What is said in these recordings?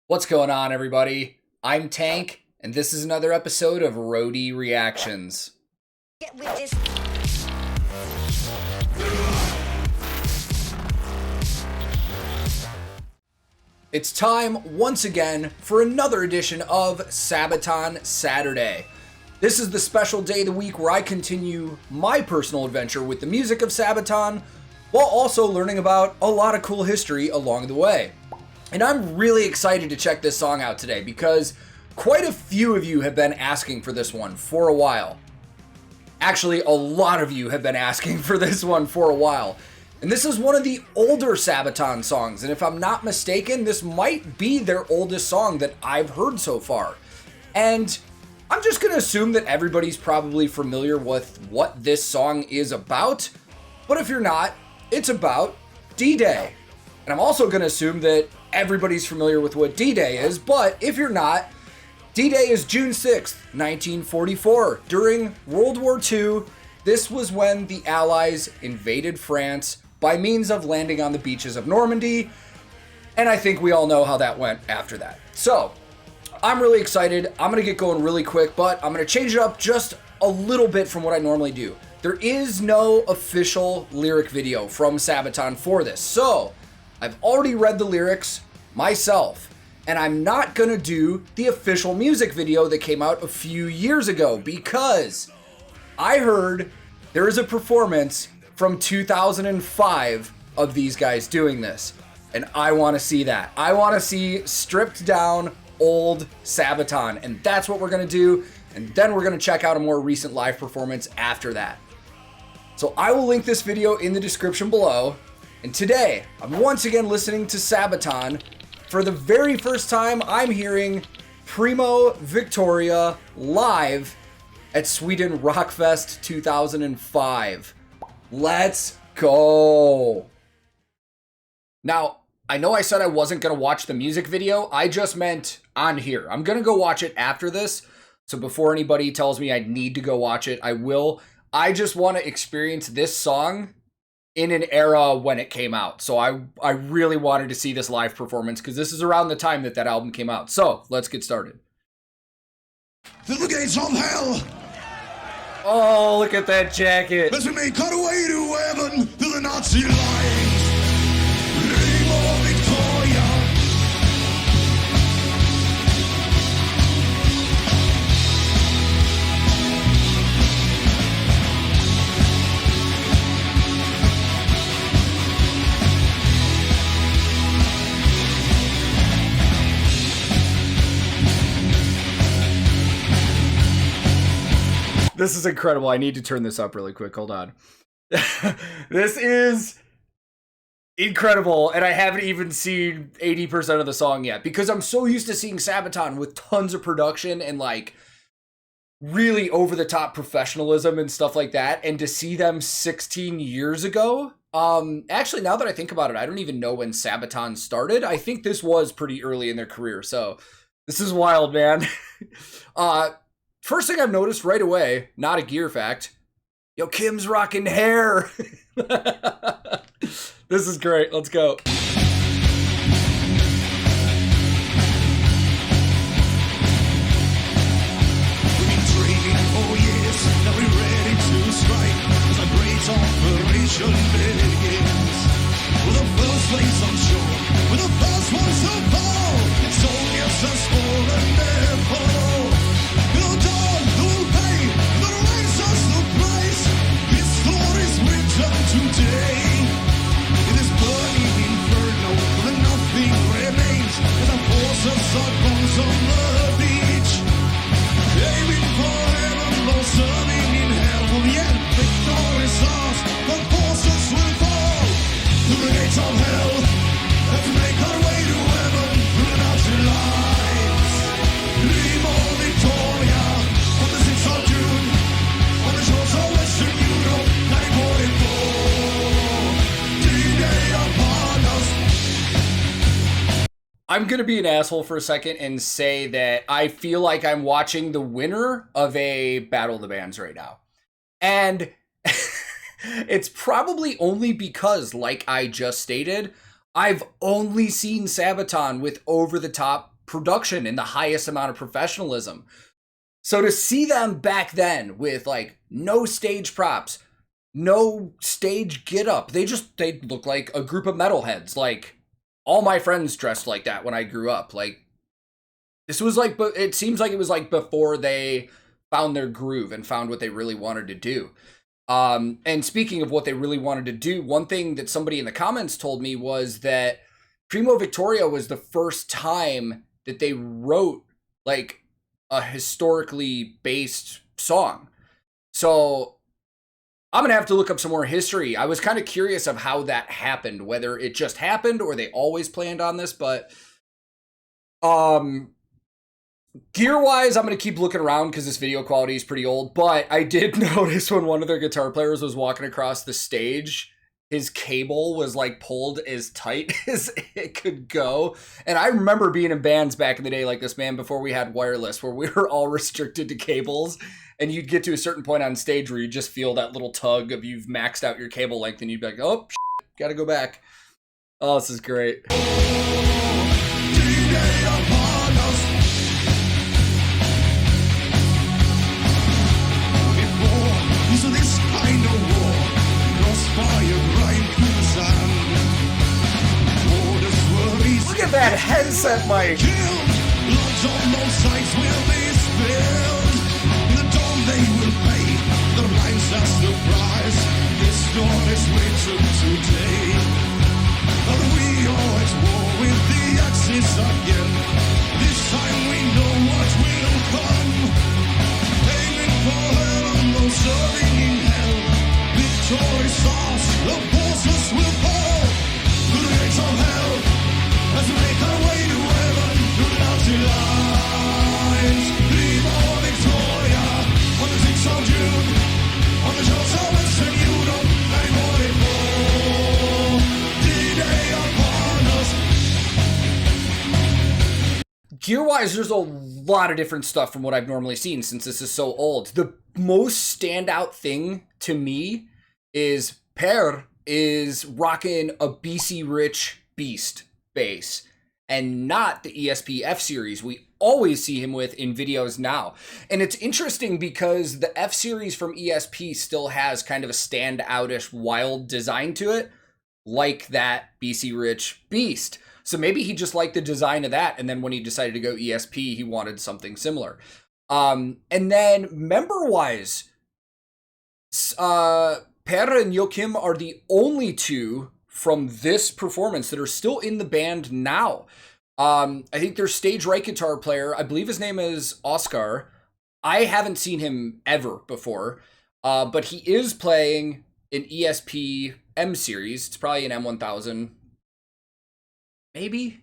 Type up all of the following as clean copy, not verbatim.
What's going on, everybody? I'm Tank, and this is another episode of Roadie Reactions. Get with this. It's time, once again, for another edition of Sabaton Saturday. This is the special day of the week where I continue my personal adventure with the music of Sabaton, while also learning about a lot of cool history along the way. And I'm really excited to check this song out today because quite a few of you have been asking for this one for a while. Actually, a lot of you have been asking for this one for a while. And this is one of the older Sabaton songs, and if I'm not mistaken, this might be their oldest song that I've heard so far. And I'm just going to assume that everybody's probably familiar with what this song is about, but if you're not, it's about D-Day. And I'm also going to assume that everybody's familiar with what D-Day is, but if you're not, D-Day is June 6th, 1944. During World War II, this was when the Allies invaded France by means of landing on the beaches of Normandy, and I think we all know how that went after that. So, I'm really excited. I'm going to get going really quick, but I'm going to change it up just a little bit from what I normally do. There is no official lyric video from Sabaton for this, so I've already read the lyrics myself, and I'm not going to do the official music video that came out a few years ago because I heard there is a performance from 2005 of these guys doing this, and I want to see that. I want to see stripped down old Sabaton, and that's what we're going to do, and then we're going to check out a more recent live performance after that. So I will link this video in the description below, and today I'm once again listening to Sabaton. For the very first time, I'm hearing PRIMO VICTORIAAAA live at Sweden Rockfest 2005. Let's go. Now, I know I said I wasn't going to watch the music video. I just meant on here. I'm going to go watch it after this. So before anybody tells me I need to go watch it, I will. I just want to experience this song in an era when it came out. So I really wanted to see this live performance because this is around the time that album came out. So let's get started. Through the gates of hell, Oh, look at that jacket. as we may cut away to heaven through the Nazi lines. PRIMO VICTORIAAAA. This is incredible. I need to turn this up really quick. Hold on. This is incredible, and I haven't even seen 80% of the song yet because I'm so used to seeing Sabaton with tons of production and like really over-the-top professionalism and stuff like that, and to see them 16 years ago. Actually, now that I think about it, I don't even know when Sabaton started. I think this was pretty early in their career, so this is wild, man. First thing I've noticed right away, not a gear fact, yo, Kim's rocking hair. This is great. Let's go. We've been training for years, now we're ready to strike as a great operation begins. We're the first place on shore, we're the first ones to fall. Soldiers are fallen never. You're done, you'll pay, the race us the price. This story's written today. In this burning inferno, where nothing remains, as the forces are bones on the beach. Aiming for heaven, Lord, serving in hell. Yet victory is ours, the forces will fall. Through the gates of hell, let's make our way to heaven. Through the Nazi lines. PRIMO VICTORIAAAA, on the 6th of June, on the shores of Western Europe, 1944. D-Day upon us. I'm going to be an asshole for a second and say that I feel like I'm watching the winner of a Battle of the Bands right now. And it's probably only because, like I just stated, I've only seen Sabaton with over-the-top production and the highest amount of professionalism. So to see them back then with like no stage props, no stage get up, they look like a group of metalheads. Like all my friends dressed like that when I grew up. Like this was like, but it seems like it was like before they found their groove and found what they really wanted to do. And speaking of what they really wanted to do, one thing that somebody in the comments told me was that PRIMO VICTORIAAAA was the first time that they wrote like a historically based song. So I'm going to have to look up some more history. I was kind of curious of how that happened, whether it just happened or they always planned on this, but gear-wise, I'm going to keep looking around because this video quality is pretty old, but I did notice when one of their guitar players was walking across the stage, his cable was like pulled as tight as it could go. And I remember being in bands back in the day like this, man, before we had wireless, where we were all restricted to cables, and you'd get to a certain point on stage where you just feel that little tug of you've maxed out your cable length, and you'd be like, oh, shit, gotta go back. Oh, this is great. Look at that headset mic. Blood on both sides will be spilled. The dawn they will pay. The rhymes are surprise. This storm is written today. But we are at war with the Axis again. This time we know what will come. Aiming for heaven, no serving in hell. Victory starts, the forces will fall. To the gates of hell. As we make our way to heaven, through the mountain lines, PRIMO VICTORIAAAA, on the 6th of June, on the shores of Western Europe, 944, D-Day upon us. Gear-wise, there's a lot of different stuff from what I've normally seen since this is so old. The most standout thing to me is Per is rocking a BC Rich Beast bass and not the ESP F series we always see him with in videos now. And it's interesting because the F series from ESP still has kind of a standoutish wild design to it, like that BC Rich Beast. So maybe he just liked the design of that, and then when he decided to go ESP, he wanted something similar. And then member-wise, Per and Joachim are the only two from this performance that are still in the band now. I think their stage right guitar player, I believe his name is Oscar. I haven't seen him ever before, but he is playing an ESP M series. It's probably an M1000. Maybe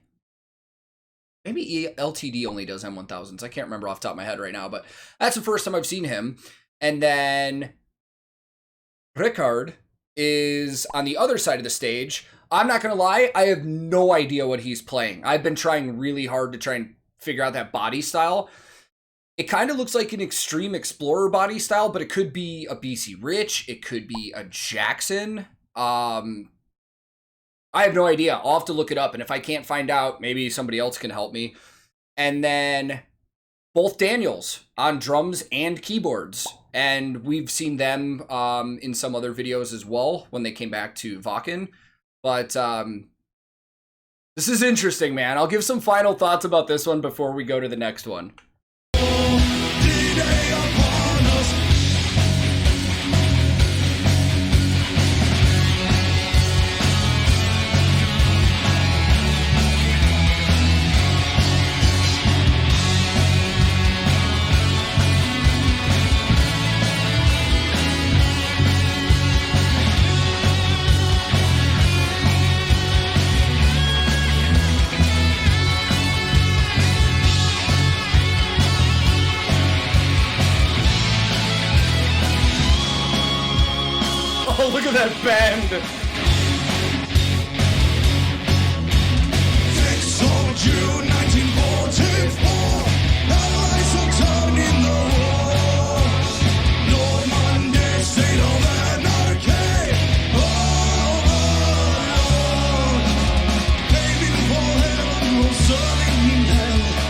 LTD only does M1000s. I can't remember off the top of my head right now, but that's the first time I've seen him. And then Ricard is on the other side of the stage. I'm not going to lie, I have no idea what he's playing. I've been trying really hard to try and figure out that body style. It kind of looks like an Extreme Explorer body style, but it could be a BC Rich. It could be a Jackson. I have no idea. I'll have to look it up, and if I can't find out, maybe somebody else can help me. And then both Daniels on drums and keyboards. And we've seen them in some other videos as well when they came back to Wacken. But this is interesting, man. I'll give some final thoughts about this one before we go to the next one. Oh, look at that bend. 6th of June 1944, allies are torn in the war. Lord Monday, state of anarchy. Oh, Lord, aiming for heaven, no serving in hell.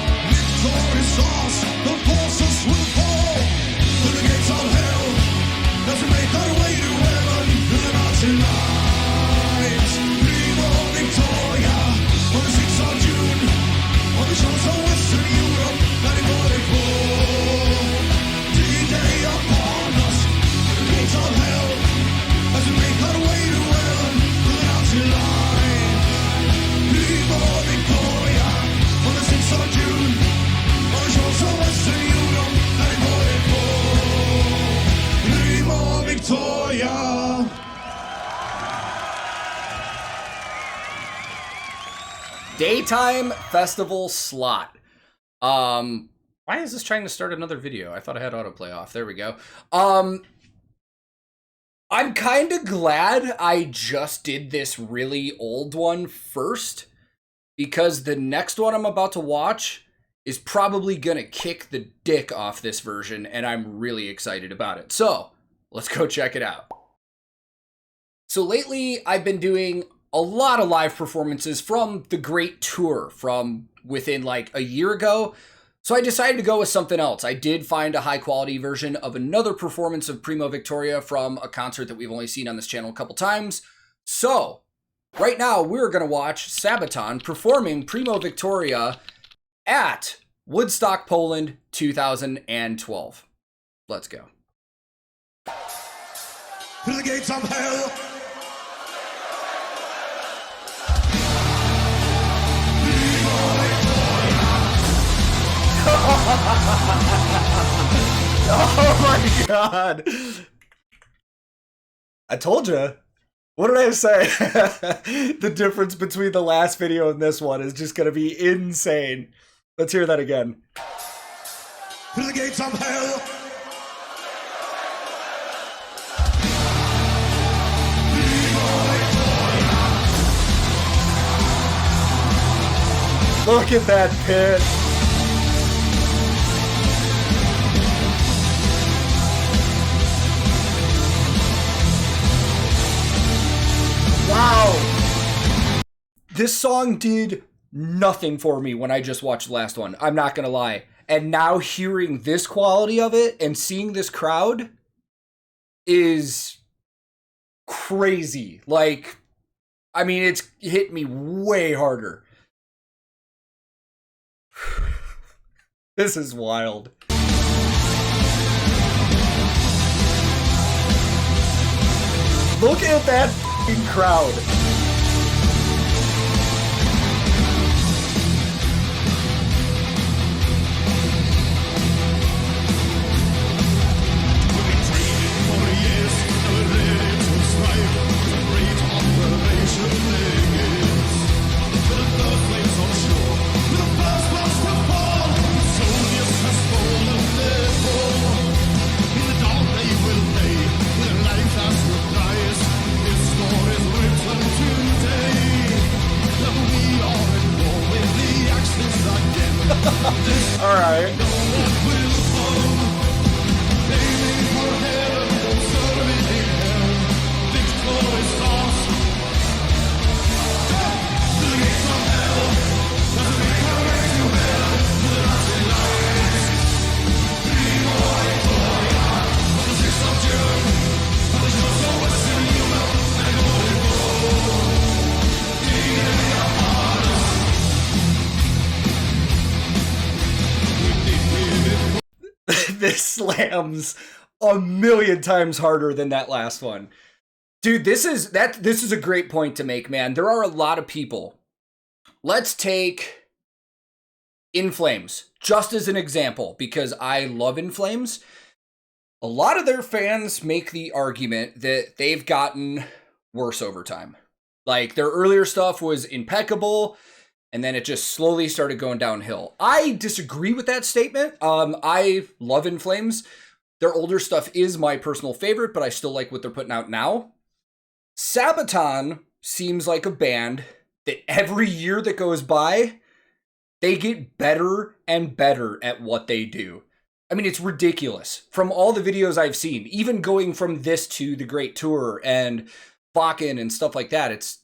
Daytime festival slot. Why is this trying to start another video? I thought I had autoplay off. There we go. I'm kind of glad I just did this really old one first, because the next one I'm about to watch is probably gonna kick the dick off this version, and I'm really excited about it. So let's go check it out. So lately I've been doing a lot of live performances from the Great Tour from within like a year ago. So I decided to go with something else. I did find a high quality version of another performance of PRIMO VICTORIAAAA from a concert that we've only seen on this channel a couple times. So right now we're going to watch Sabaton performing PRIMO VICTORIAAAA at Woodstock, Poland 2012. Let's go. Through the gates of hell. Oh my god. I told you. What did I say? The difference between the last video and this one is just going to be insane. Let's hear that again. Through the gates of hell. Look at that pit. Wow. This song did nothing for me when I just watched the last one. I'm not going to lie. And now hearing this quality of it and seeing this crowd is crazy. Like, I mean, it's hit me way harder. This is wild. Look at that f***ing crowd. All right. This slams a million times harder than that last one. Dude, this is a great point to make, man. There are a lot of people. Let's take In Flames just as an example, because I love In Flames. A lot of their fans make the argument that they've gotten worse over time. Like, their earlier stuff was impeccable, and then it just slowly started going downhill. I disagree with that statement. I love In Flames. Their older stuff is my personal favorite, but I still like what they're putting out now. Sabaton seems like a band that every year that goes by, they get better and better at what they do. I mean, it's ridiculous. From all the videos I've seen, even going from this to the Great Tour and Bakken and stuff like that, it's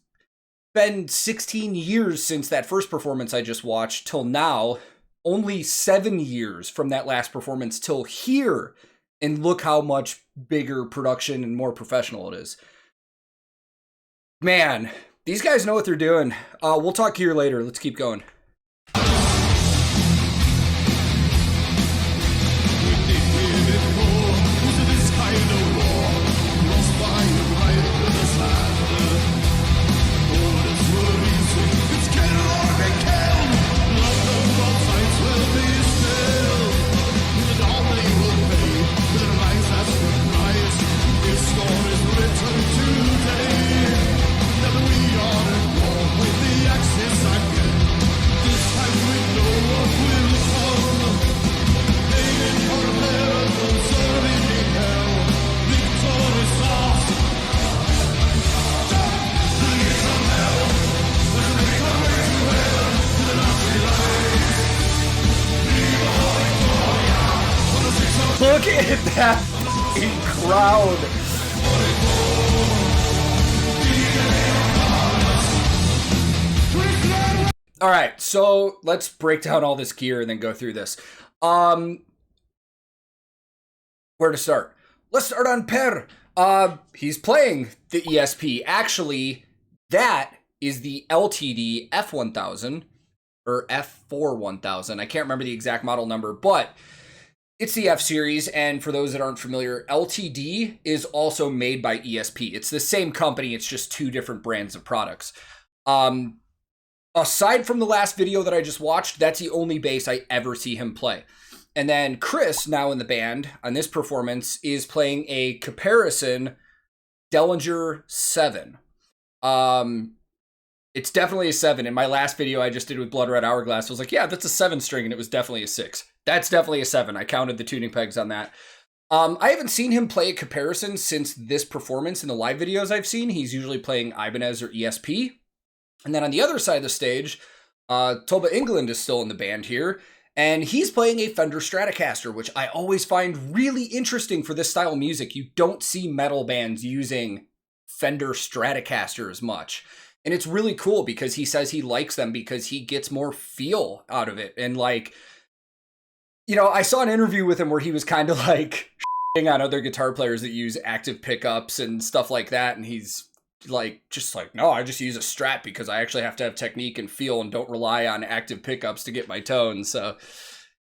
been 16 years since that first performance I just watched till now. Only 7 years from that last performance till here. And look how much bigger production and more professional it is. Man, these guys know what they're doing. We'll talk here later. Let's keep going. Today, that we are at war with the Axis again. at that fucking crowd. All right, so let's break down all this gear and then go through this. Where to start? Let's start on Per. He's playing the ESP. Actually, that is the LTD F1000 or F4 1000. I can't remember the exact model number, but it's the F series. And for those that aren't familiar, LTD is also made by ESP. It's the same company. It's just two different brands of products. Aside from the last video that I just watched, that's the only bass I ever see him play. And then Chris, now in the band, on this performance, is playing a comparison Dellinger 7. It's definitely a 7. In my last video I just did with Blood Red Hourglass, I was like, yeah, that's a 7 string, and it was definitely a 6. That's definitely a 7. I counted the tuning pegs on that. I haven't seen him play a comparison since this performance in the live videos I've seen. He's usually playing Ibanez or ESP. And then on the other side of the stage, Toba England is still in the band here, and he's playing a Fender Stratocaster, which I always find really interesting for this style of music. You don't see metal bands using Fender Stratocasters much. And it's really cool because he says he likes them because he gets more feel out of it. And like, you know, I saw an interview with him where he was kind of like shitting on other guitar players that use active pickups and stuff like that. And he's like, just like, no, I just use a Strat because I actually have to have technique and feel and don't rely on active pickups to get my tones. So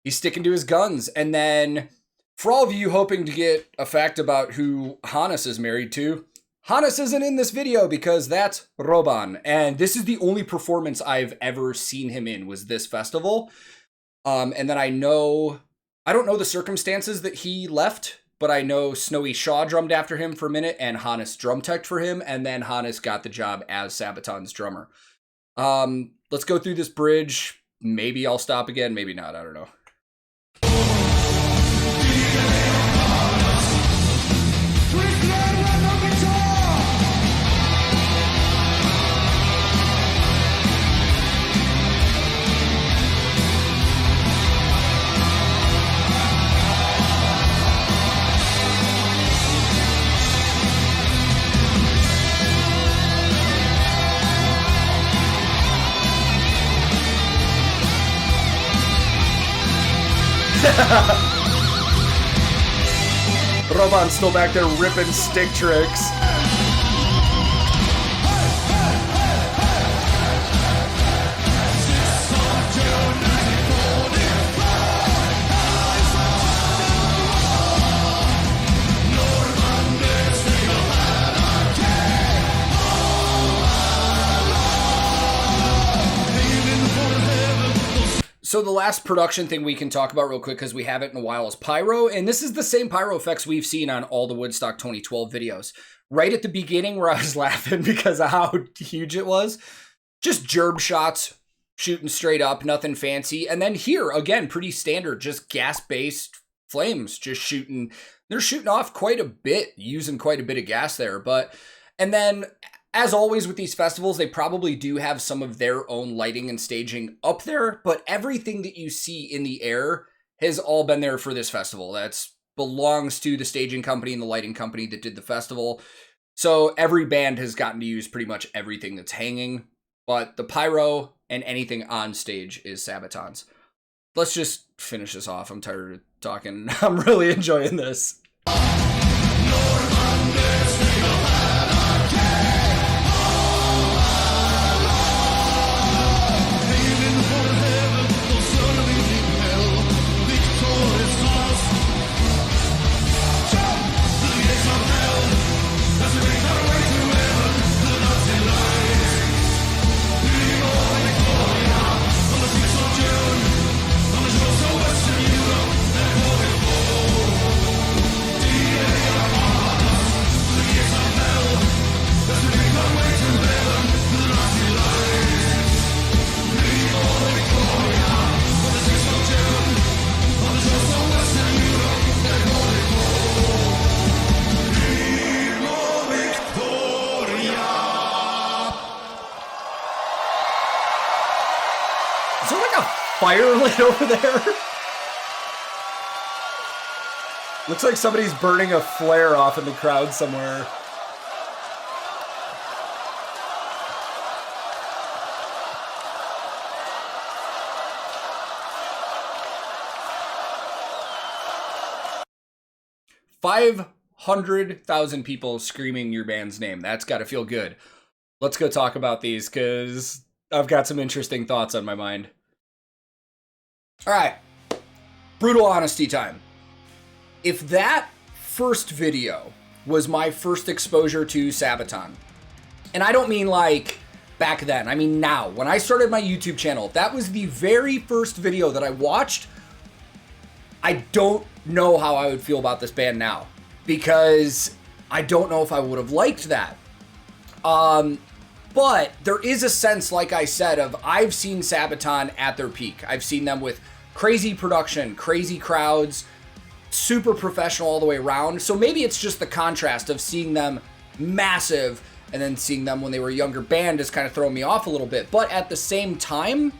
he's sticking to his guns. And then for all of you hoping to get a fact about who Hannes is married to, Hannes isn't in this video because that's Roban. And this is the only performance I've ever seen him in, was this festival. And then I don't know the circumstances that he left, but I know Snowy Shaw drummed after him for a minute and Hannes drum teched for him. And then Hannes got the job as Sabaton's drummer. Let's go through this bridge. Maybe I'll stop again. Maybe not. I don't know. Roban's still back there ripping stick tricks. So the last production thing we can talk about real quick, because we haven't in a while, is pyro. And this is the same pyro effects we've seen on all the Woodstock 2012 videos. Right at the beginning where I was laughing because of how huge it was. Just gerb shots, shooting straight up, nothing fancy. And then here, again, pretty standard, just gas-based flames, just shooting. They're shooting off quite a bit, using quite a bit of gas there. And then, as always with these festivals, they probably do have some of their own lighting and staging up there, but everything that you see in the air has all been there for this festival. That belongs to the staging company and the lighting company that did the festival. So every band has gotten to use pretty much everything that's hanging, but the pyro and anything on stage is Sabaton's. Let's just finish this off. I'm tired of talking. I'm really enjoying this. Fire lit over there. Looks like somebody's burning a flare off in the crowd somewhere. $500,000 people screaming your band's name. That's got to feel good. Let's go talk about these because I've got some interesting thoughts on my mind. All right, brutal honesty time. If that first video was my first exposure to Sabaton, and I don't mean like back then, I mean now, when I started my YouTube channel, that was the very first video that I watched, I don't know how I would feel about this band now, because I don't know if I would have liked that. But there is a sense, like I said, of I've seen Sabaton at their peak. I've seen them with crazy production, crazy crowds, super professional all the way around. So maybe it's just the contrast of seeing them massive and then seeing them when they were a younger band is kind of throwing me off a little bit. But at the same time,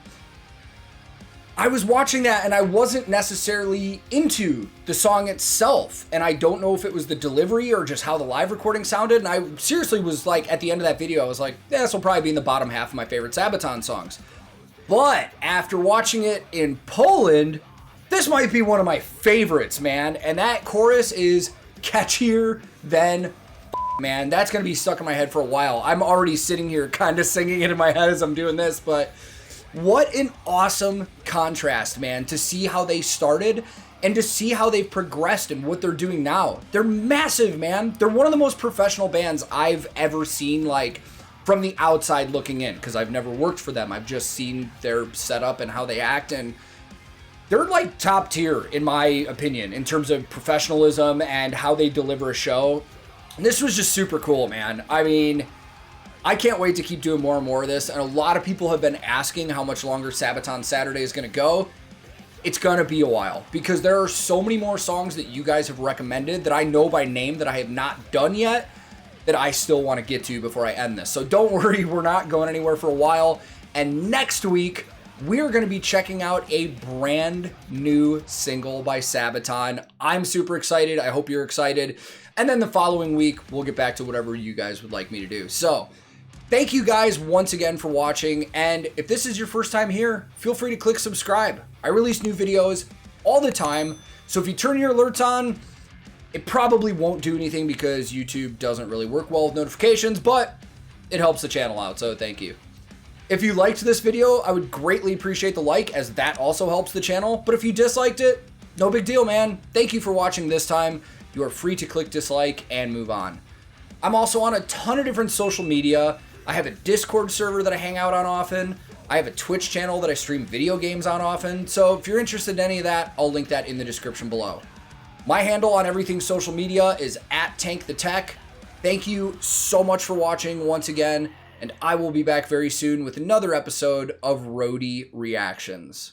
I was watching that and I wasn't necessarily into the song itself. And I don't know if it was the delivery or just how the live recording sounded. And I seriously was like, at the end of that video, I was like, this will probably be in the bottom half of my favorite Sabaton songs. But after watching it in Poland, this might be one of my favorites, man. And that chorus is catchier than man. That's going to be stuck in my head for a while. I'm already sitting here kind of singing it in my head as I'm doing this, but what an awesome contrast, man, to see how they started and to see how they've progressed and what they're doing now. They're massive, man. They're one of the most professional bands I've ever seen, like, from the outside looking in, because I've never worked for them. I've just seen their setup and how they act, and they're like top tier, in my opinion, in terms of professionalism and how they deliver a show. And this was just super cool, man. I mean, I can't wait to keep doing more and more of this. And a lot of people have been asking how much longer Sabaton Saturday is going to go. It's going to be a while because there are so many more songs that you guys have recommended that I know by name that I have not done yet that I still want to get to before I end this. So don't worry, we're not going anywhere for a while. And next week, we're going to be checking out a brand new single by Sabaton. I'm super excited. I hope you're excited. And then the following week, we'll get back to whatever you guys would like me to do. So thank you guys once again for watching. And if this is your first time here, feel free to click subscribe. I release new videos all the time. So if you turn your alerts on, it probably won't do anything because YouTube doesn't really work well with notifications, but it helps the channel out, so thank you. If you liked this video, I would greatly appreciate the like, as that also helps the channel. But if you disliked it, no big deal, man. Thank you for watching this time. You are free to click dislike and move on. I'm also on a ton of different social media. I have a Discord server that I hang out on often. I have a Twitch channel that I stream video games on often. So if you're interested in any of that, I'll link that in the description below. My handle on everything social media is @TankTheTech. Thank you so much for watching once again, and I will be back very soon with another episode of Roadie Reactions.